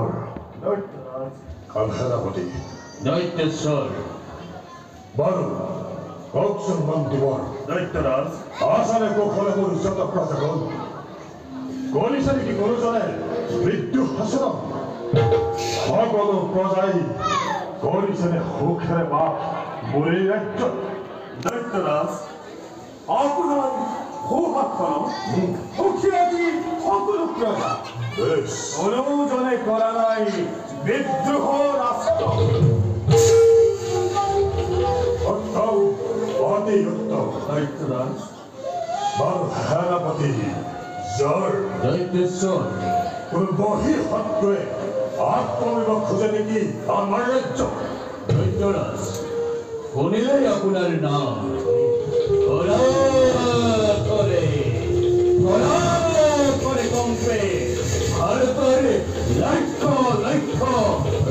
খবৰ সেনাপতি দৈত্যেশ্বৰ বাৰু কওকচোন মন্ত্ৰীবৰ দৈত্যৰাজ আচাৰে কুশলে মোৰ যত প্ৰজাগণ কৰিছে নেকি গুৰুজনে মৃত্যু শাসন সকলো প্ৰজাই কৰিছেনে সুখেৰে বাস মোৰ এই ৰাজ্যত দৈত্যৰাজ আপোনাৰ সুশাসন সুখী আজি সকলো প্ৰজা বেশ কোনোজনে কৰা নাই বিদ্ৰোহৰ আচৰণ উত্তম অতি উত্তম দৈত্যৰাজ বাৰু সেনাপতি জয় দৈত্যেশ্বৰ কোন বহি শত্ৰুৱে আক্ৰমিব খোজে নেকি আমাৰ ৰাজ্য দৈত্যৰাজ শুনিলেই আপোনাৰ নাম ধৰা কৰে কম্পে ভাৰতৰ লক্ষ লক্ষ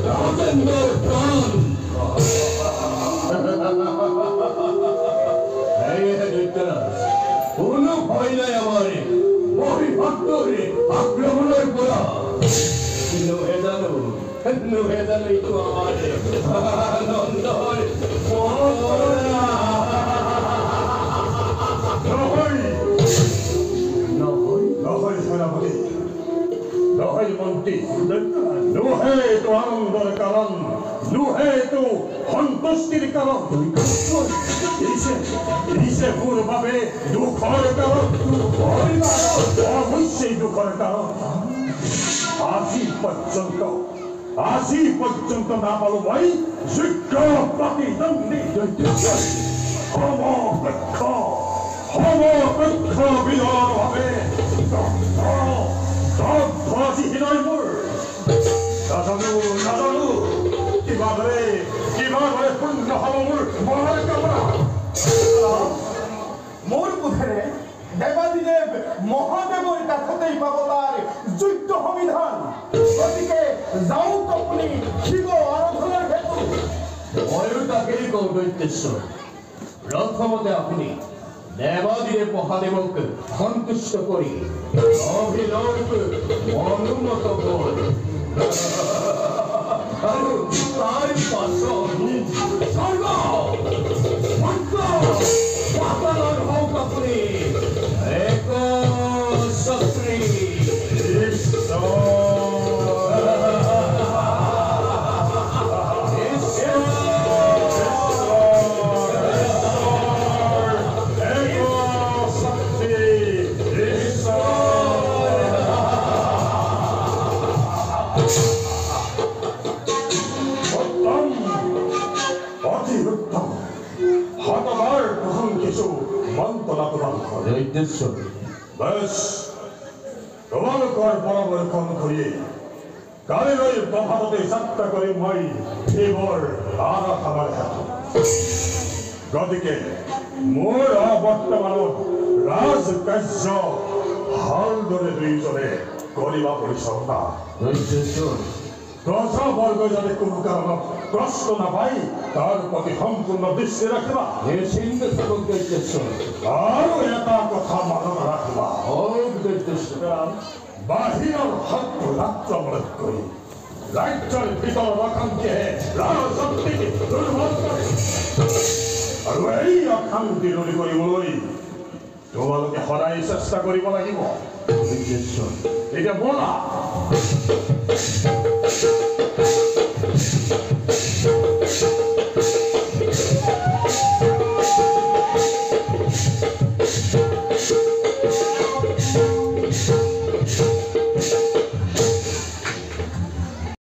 ৰাজেন্দ্ৰৰ প্ৰাণ দৈত্যৰাজ কোনো ভয় নাই আমাৰ মহিভক্তৰে আক্ৰমণৰ পৰা নহয় এইটো আমাৰ আনন্দৰ নহয় সেনাপতি নহয় মন্ত্ৰী নোহেতো আনন্দৰ কাৰণ নোহেতো সন্তুষ্টিৰ কাৰণ দিছে মোৰ বাবে দুখৰ কাৰণ অৱশ্যেই দুখৰ কাৰণ আজি পৰ্যন্ত নাপালো মই যোগ্য প্ৰতিদ্বন্দ্বী সমপক্ষ বিলৰ বাবে মোৰ নাজানো কিবা ধৰে পূৰ্ণ হ'ব মোৰ মনৰ কামনা মোৰ বোধেৰে দেৱাদিদেৱ মহাদেৱৰ কাষতেই পাব তাৰ যুদ্ধ সংবিধান গতিকে যাওক আপুনি শিৱ আৰাধনাৰ হেতু ময়ো তাকেই কওঁ দৈত্যেশ্বৰ প্ৰথমতে আপুনি দেৱাদিদেৱ মহাদেৱক সন্তুষ্ট কৰি অভিনৱ অনুমত হ'ল আৰু তাৰ পাছত পাতালৰ হওক আপুনি এক শক্তি দৈত্যেশ্বৰ বেশ তোমালোকৰ পৰামৰ্শন কৰি কালিলৈ প্ৰভাততে যাত্ৰা কৰি মই শিৱৰ আৰাধনাৰ হেতু গতিকে মোৰ বৰ্তমানত ৰাজকাৰ্য ভালদৰে দুয়োজনে কৰিবা পৰিচালনা দৈত্যেশ্বৰ প্ৰজাবৰ্গই যাতে কোনো কাৰণত কষ্ট নাপায় তাৰ প্ৰতি সম্পূৰ্ণ দৃষ্টি ৰাখিবা নিশ্চিন্ত থাকক দৈত্যেশ্বৰ আৰু এটা কথা মনত ৰাখিবা দৈত্যেশ্বৰ বাহিৰৰ শত্ৰু আক্ৰমণতকৈ ৰাজ্যৰ ভিতৰৰ অশান্তিয়ে ৰাজশক্তিক দুৰ্বল কৰে আৰু এই অশান্তি দূৰ কৰিবলৈ তোমালোকে সদায় চেষ্টা কৰিব লাগিব দৈত্যেশ্বৰ এতিয়া বলা